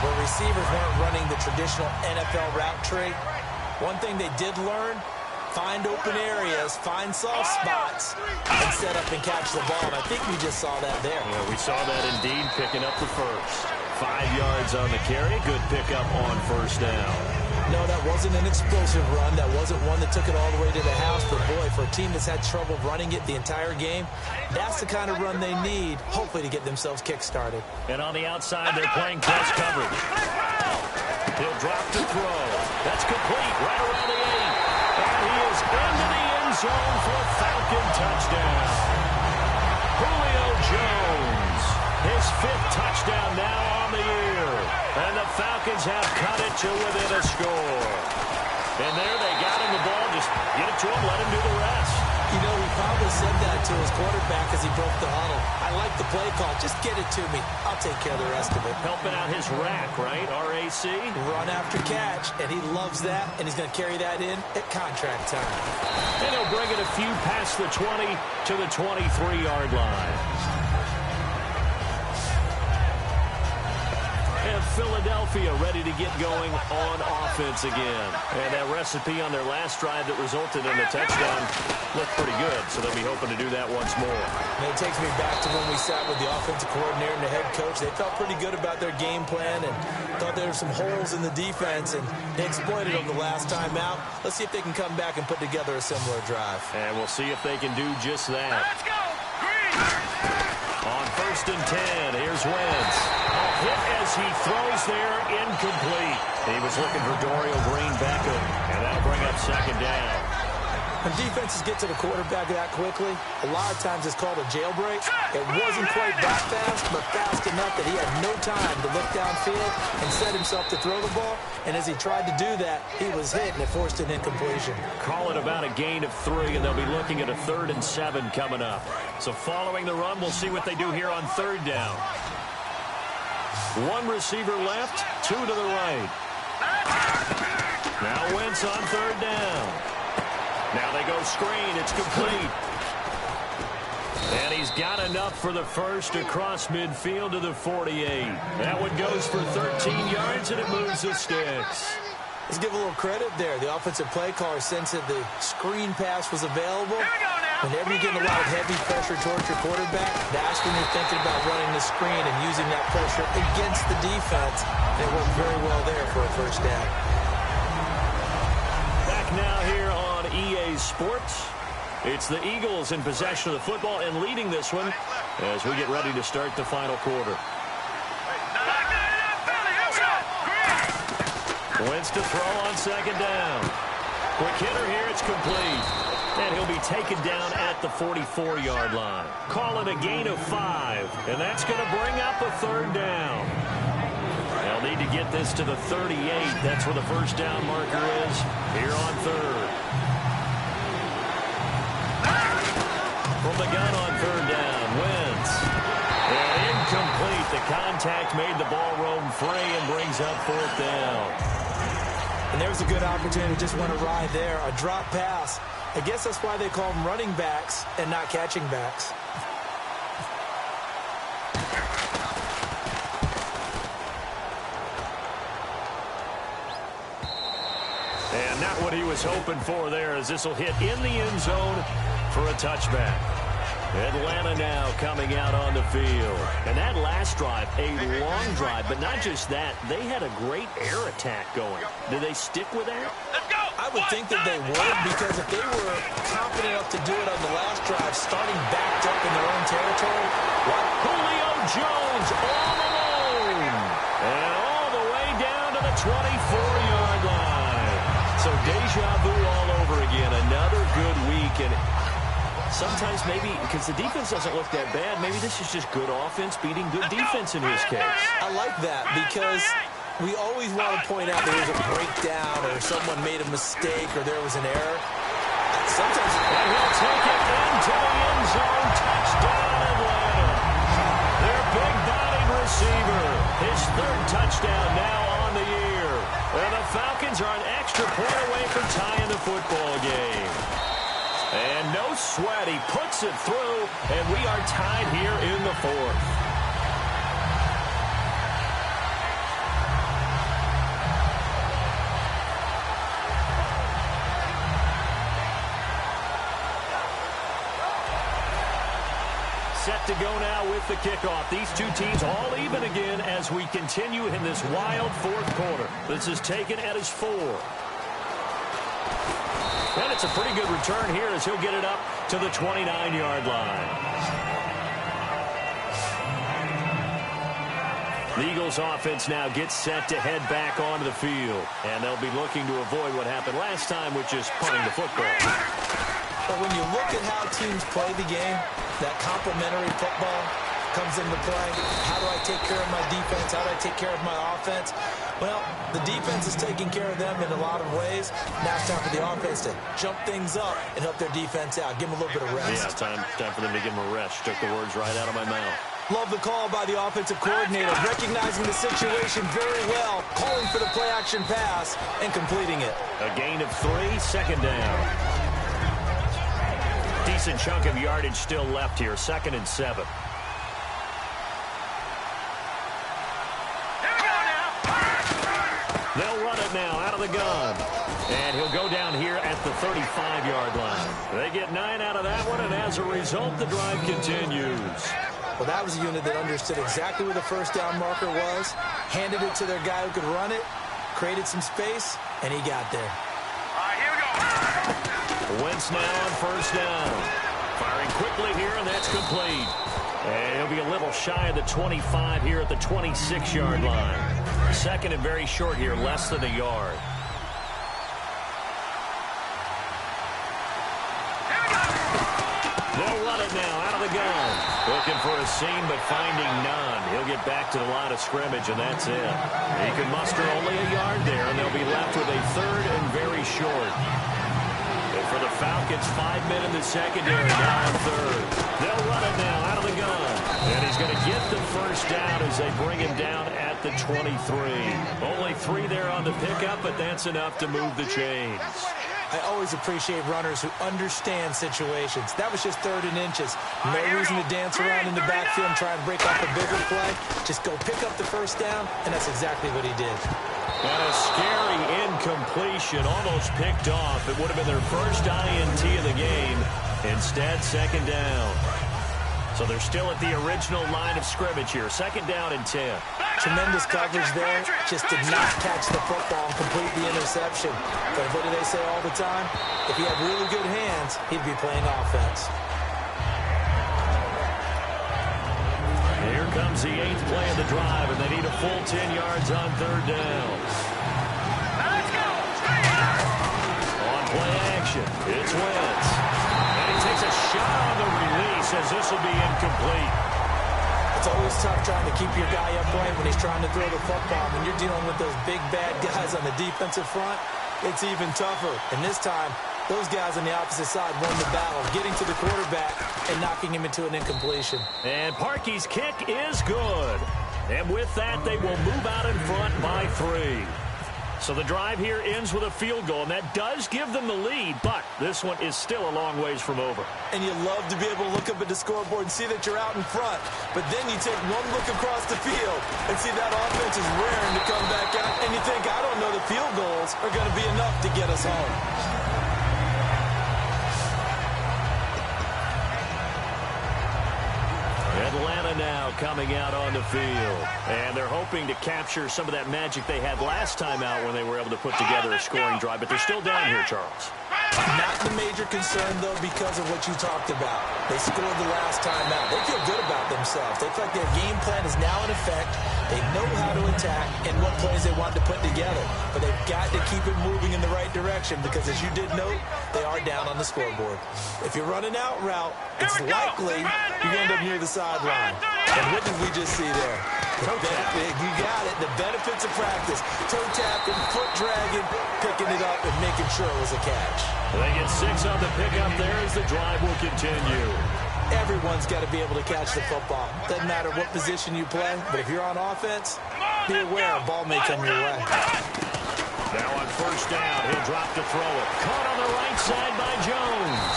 where receivers weren't running the traditional NFL route tree, one thing they did learn, find open areas, find soft spots, and set up and catch the ball. And I think we just saw that there. Yeah, we saw that indeed, picking up the first. 5 yards on the carry. Good pickup on first down. No, that wasn't an explosive run. That wasn't one that took it all the way to the house. But, boy, for a team that's had trouble running it the entire game, that's the kind of run they need, hopefully, to get themselves kick-started. And on the outside, they're playing press coverage. He'll drop to throw. That's complete right around the 8. And he is into the end zone for a Falcon touchdown. Julio Jones, his 5th touchdown now on the year. And the Falcons have cut it to within a score. And there they got him the ball. Just get it to him, let him do the rest. You know, he probably said that to his quarterback as he broke the huddle. I like the play call. Just get it to me. I'll take care of the rest of it. Helping out his rack, right? RAC. Run after catch, and he loves that, and he's going to carry that in at contract time. And he'll bring it a few past the 20 to the 23-yard line. And Philadelphia ready to get going on offense again. And that recipe on their last drive that resulted in a touchdown looked pretty good, so they'll be hoping to do that once more. And it takes me back to when we sat with the offensive coordinator and the head coach. They felt pretty good about their game plan and thought there were some holes in the defense, and they exploited them the last time out. Let's see if they can come back and put together a similar drive. And we'll see if they can do just that. Let's go. Green. On 1st and 10, here's Wentz. A hit as he throws there, incomplete. He was looking for Dorial Green Beckham, and that'll bring up 2nd down. When defenses get to the quarterback that quickly, a lot of times it's called a jailbreak. It wasn't quite that fast, but fast enough that he had no time to look downfield and set himself to throw the ball. And as he tried to do that, he was hit, and it forced an incompletion. Call it about a gain of 3, and they'll be looking at a 3rd and 7 coming up. So following the run, we'll see what they do here on 3rd down. 1 receiver left, 2 to the right. Now Wentz on 3rd down. Now they go screen. It's complete. And he's got enough for the first across midfield to the 48. That one goes for 13 yards, and it moves the sticks. Let's give a little credit there. The offensive play caller sensed that the screen pass was available. Whenever you're getting a lot of heavy pressure towards your quarterback, that's when you're thinking about running the screen and using that pressure against the defense. And it worked very well there for a first down. Back now here on EA Sports. It's the Eagles in possession of the football and leading this one as we get ready to start the final quarter. Wentz to throw on 2nd down. Quick hitter here, it's complete. And he'll be taken down at the 44-yard line. Call it a gain of 5, and that's going to bring up a 3rd down. They'll need to get this to the 38. That's where the first down marker is here on 3rd. From the gun on 3rd down, Wentz. And incomplete. The contact made the ball roam free and brings up 4th down. And there's a good opportunity to just want to ride there. A drop pass. I guess that's why they call them running backs and not catching backs. And not what he was hoping for there, as this will hit in the end zone for a touchback. Atlanta now coming out on the field. And that last drive, a long drive, but not just that. They had a great air attack going. Do they stick with that? Let's go. I would think that they would, because if they were confident enough to do it on the last drive, starting backed up in their own territory, what? Julio Jones all alone. And all the way down to the 24-yard line. So deja vu all over again. Another good week. And sometimes maybe because the defense doesn't look that bad, maybe this is just good offense beating good defense in his case. I like that because we always want to point out there was a breakdown or someone made a mistake or there was an error. Sometimes, and he'll take it into the end zone. Touchdown, Atlanta. Their big-bodied receiver. His third touchdown now on the year. And the Falcons are an extra point away from tying the football game. And no sweat. He puts it through, and we are tied here in the fourth. Set to go now with the kickoff. These two teams all even again as we continue in this wild fourth quarter. This is taken at his 4. And it's a pretty good return here as he'll get it up to the 29-yard line. The Eagles offense now gets set to head back onto the field. And they'll be looking to avoid what happened last time, which is punting the football. But when you look at how teams play the game, that complementary football comes into play. How do I take care of my defense? How do I take care of my offense? Well, the defense is taking care of them in a lot of ways. Now it's time for the offense to jump things up and help their defense out. Give them a little bit of rest. Yeah, time for them to give them a rest. Took the words right out of my mouth. Love the call by the offensive coordinator, recognizing the situation very well, calling for the play-action pass, and completing it. A gain of 3, second down. Decent chunk of yardage still left here, 2nd and 7. They'll run it now out of the gun. And he'll go down here at the 35-yard line. They get 9 out of that one, and as a result, the drive continues. Well, that was a unit that understood exactly where the first down marker was, handed it to their guy who could run it, created some space, and he got there. All right, here we go. Wentz now on first down. Firing quickly here, and that's complete. And he'll be a little shy of the 25 here at the 26-yard line. 2nd and very short here, less than a yard. They'll run it now out of the gun. Looking for a seam, but finding none. He'll get back to the line of scrimmage, and that's it. He can muster only a yard there, and they'll be left with a 3rd and very short. And for the Falcons, 5 men in the secondary, now on 3rd. They'll run it now out of the gun. And he's going to get the first down as they bring him down at the 23. Only 3 there on the pickup, but that's enough to move the chains. I always appreciate runners who understand situations. That was just 3rd and inches. No reason to dance around in the backfield and try and break off a bigger play. Just go pick up the first down, and that's exactly what he did. And a scary incompletion, almost picked off. It would have been their first INT of the game. Instead, 2nd down. So they're still at the original line of scrimmage here. 2nd down and 10. Tremendous coverage there. Just did not catch the football and complete the interception. But what do they say all the time? If he had really good hands, he'd be playing offense. Here comes the 8th play of the drive, and they need a full 10 yards on 3rd down. Let's go. On play action, it's Wentz. And he takes a shot on the release as this will be incomplete. It's always tough trying to keep your guy upright when he's trying to throw the football. When you're dealing with those big, bad guys on the defensive front, it's even tougher. And this time, those guys on the opposite side won the battle, getting to the quarterback and knocking him into an incompletion. And Parkey's kick is good. And with that, they will move out in front by 3. So the drive here ends with a field goal, and that does give them the lead, but this one is still a long ways from over. And you love to be able to look up at the scoreboard and see that you're out in front. But then you take one look across the field and see that offense is raring to come back out, and you think, I don't know, the field goals are going to be enough to get us home. Atlanta now coming out on the field. And they're hoping to capture some of that magic they had last time out when they were able to put together a scoring drive. But they're still down here, Charles. Not the major concern, though, because of what you talked about. They scored the last time out. They feel good about themselves. They feel like their game plan is now in effect. They know how to attack and what plays they want to put together. But they've got to keep it moving in the right direction. direction because, as you did note, they are down on the scoreboard. If you're running out route, it's likely you're going to end up near the sideline. And what did we just see there? You got it. The benefits of practice. Toe tapping, foot dragging, picking it up, and making sure it was a catch. They get 6 on the pickup there as the drive will continue. Everyone's got to be able to catch the football. Doesn't matter what position you play, but if you're on offense, be aware a ball may come your way. Now on first down, he'll drop to throw it. Caught on the right side by Jones.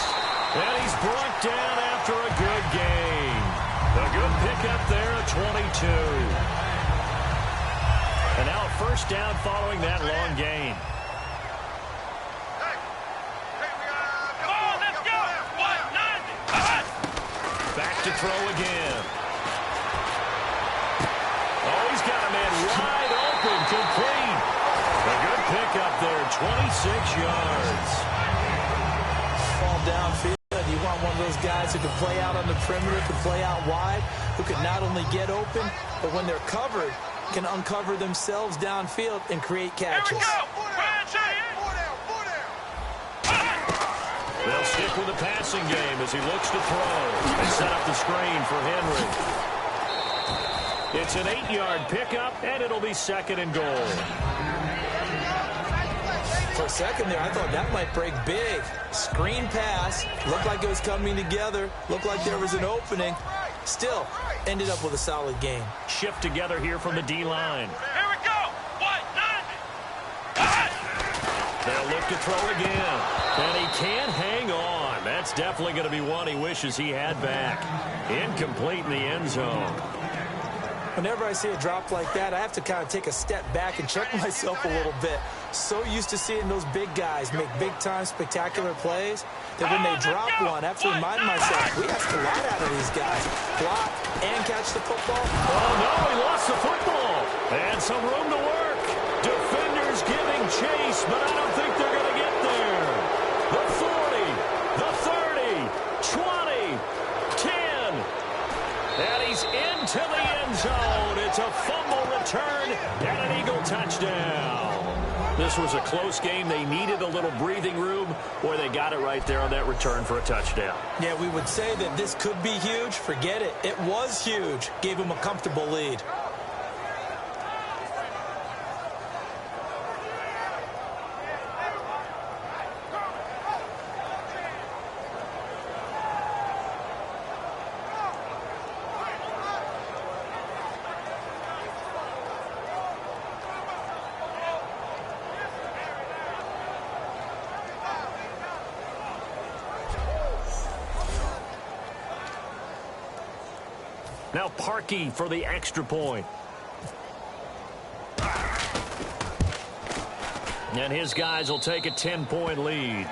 And he's brought down after a good gain. A good pickup there at 22. And now a first down following that long gain. Back to throw again. Oh, he's got a man wide open, complete. A good pickup there, 26 yards. Fall downfield. You want one of those guys who can play out on the perimeter, can play out wide, who can not only get open, but when they're covered, can uncover themselves downfield and create catches. They'll stick with the passing game as he looks to throw. They set up the screen for Henry. It's an 8-yard pickup, and it'll be 2nd and goal. For a second there, I thought that might break big. Screen pass. Looked like it was coming together. Looked like there was an opening. Still, ended up with a solid game. Shift together here from the D-line. Here we go. 1-9. They'll look to throw again. And he can't hang on. That's definitely going to be one he wishes he had back. Incomplete in the end zone. Whenever I see a drop like that, I have to kind of take a step back and check myself a little bit. So used to seeing those big guys make big-time spectacular plays that when they drop one, I have to remind myself, we ask a lot out of these guys. Block and catch the football. Oh, no, he lost the football. And some room to work. Defenders giving chase, but I don't think they're going to get there. The 40, the 30, 20, 10. And he's into the end zone. It's a fumble return and an Eagle touchdown. This was a close game. They needed a little breathing room, or they got it right there on that return for a touchdown. Yeah, we would say that this could be huge. Forget it. It was huge. Gave him a comfortable lead. Now Parkey for the extra point. And his guys will take a 10-point lead.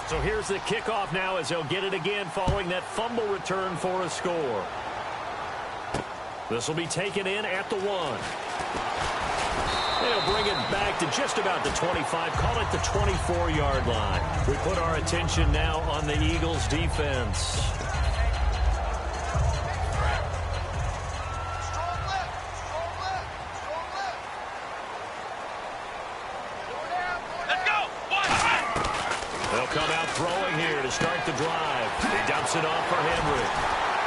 So here's the kickoff now as they'll get it again following that fumble return for a score. This will be taken in at the 1. They'll bring it back to just about the 25, call it the 24-yard line. We put our attention now on the Eagles' defense. Let's go. They'll come out throwing here to start the drive. He dumps it off for Henry.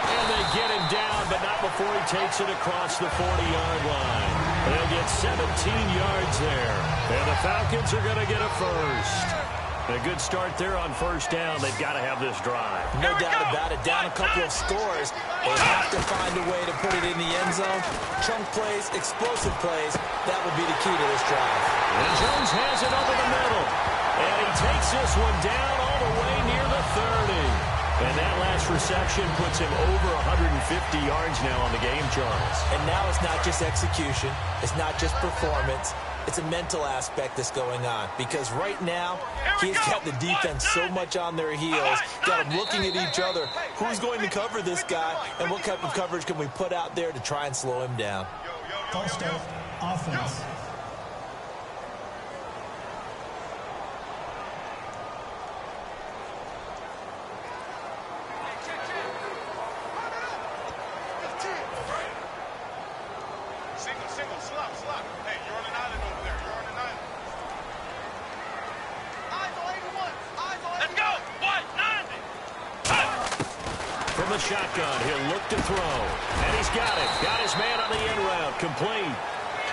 And they get him down, but not before he takes it across the 40-yard line. They'll get 17 yards there. And the Falcons are going to get a first. A good start there on first down. They've got to have this drive. No doubt about it. Down a couple of scores. They have to find a way to put it in the end zone. Chunk plays, explosive plays. That would be the key to this drive. And Jones has it over the middle. And he takes this one down all the way near the 30. And that last reception puts him over 150 yards now on the game charts. And now it's not just execution. It's not just performance. It's a mental aspect that's going on. Because right now, he's got the defense so much on their heels. Got them looking at each other. Who's going to cover this guy? And what type of coverage can we put out there to try and slow him down? False start, offense. Single, slop. the shotgun. He'll look to throw. And he's got it. Got his man on the in route. Complete.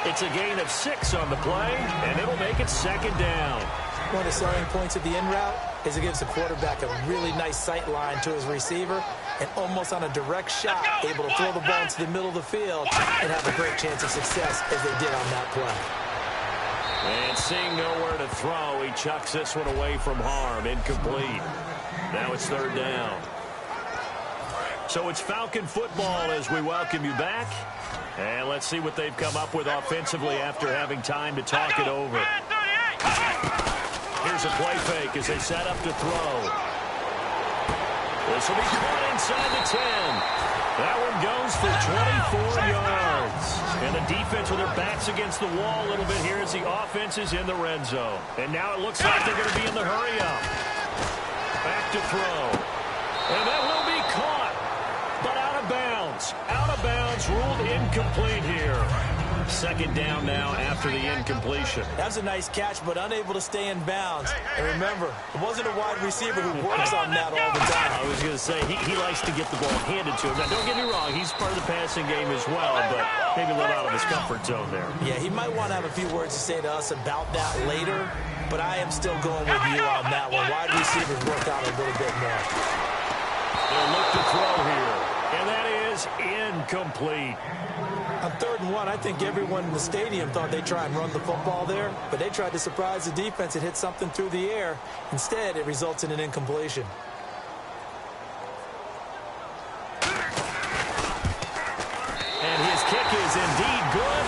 It's a gain of 6 on the play, and it'll make it second down. One of the selling points of the in route is it gives the quarterback a really nice sight line to his receiver, and almost on a direct shot, able to throw the ball into the middle of the field and have a great chance of success as they did on that play. And seeing nowhere to throw, he chucks this one away from harm. Incomplete. Now it's third down. So it's Falcon football as we welcome you back. And let's see what they've come up with offensively after having time to talk it over. Here's a play fake as they set up to throw. This will be caught inside the 10. That one goes for 24 yards. And the defense with their backs against the wall a little bit here as the offense is in the red zone. And now it looks like they're going to be in the hurry-up. Back to throw. And that will be caught, but out of bounds. Out of bounds, ruled incomplete here. Second down now after the incompletion. That was a nice catch, but unable to stay in bounds. And remember, it wasn't a wide receiver who works on that all the time. I was going to say, he likes to get the ball handed to him. Now, don't get me wrong, he's part of the passing game as well, but maybe a little out of his comfort zone there. Yeah, he might want to have a few words to say to us about that later, but I am still going with you on that one. Wide receivers work out a little bit more. They'll look to throw here, and that is incomplete. On 3rd and 1, I think everyone in the stadium thought they'd try and run the football there, but they tried to surprise the defense and hit something through the air. Instead, it results in an incompletion. And his kick is indeed good,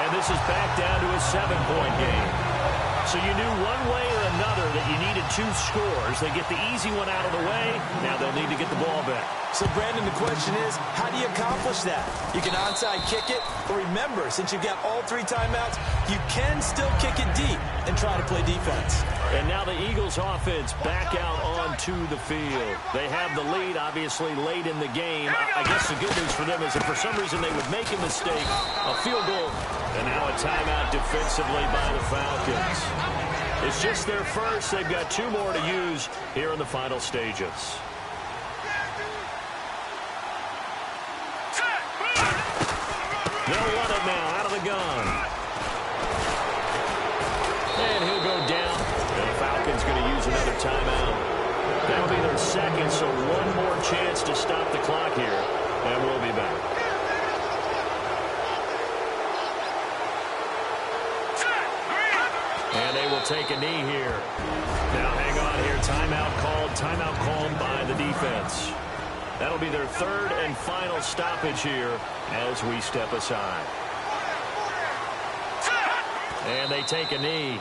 and this is back down to a 7-point game. So you knew one way or another that you needed 2 scores. They get the easy one out of the way. Now they'll need to get the ball back. So, Brandon, the question is, how do you accomplish that? You can onside kick it, or remember, since you've got all 3 timeouts, you can still kick it deep and try to play defense. And now the Eagles offense back out onto the field. They have the lead, obviously, late in the game. I guess the good news for them is if for some reason they would make a mistake, a field goal, and now a timeout defensively by the Falcons. It's just their first. They've got 2 more to use here in the final stages. They'll run it now out of the gun. And he'll go down. And the Falcons going to use another timeout. That'll be their second, so one more chance to stop the clock here. And we'll be back. And they will take a knee here. Now hang on here. Timeout called by the defense. That'll be their 3rd and final stoppage here as we step aside. And they take a knee.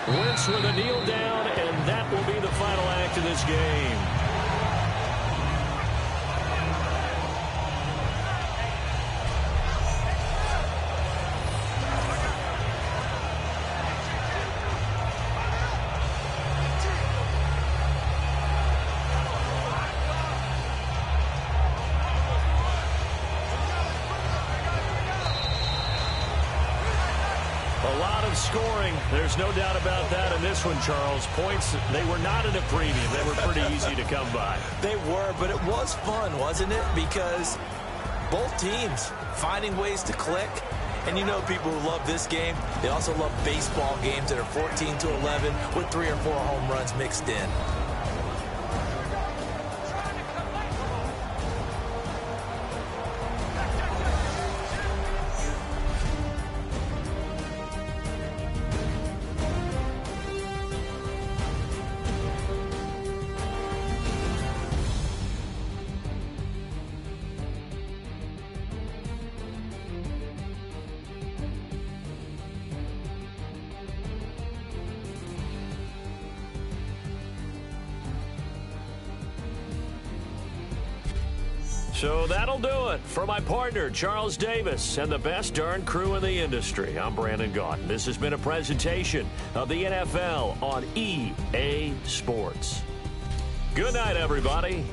Wentz with a kneel down, and that will be the final act of this game. Scoring, there's no doubt about that in this one, Charles. Points, they were not in a premium. They were pretty easy to come by. They were, but it was fun, wasn't it? Because both teams finding ways to click. And you know people who love this game, they also love baseball games that are 14-11 with 3 or 4 home runs mixed in. So that'll do it. For my partner, Charles Davis, and the best darn crew in the industry, I'm Brandon Gaudin. This has been a presentation of the NFL on EA Sports. Good night, everybody.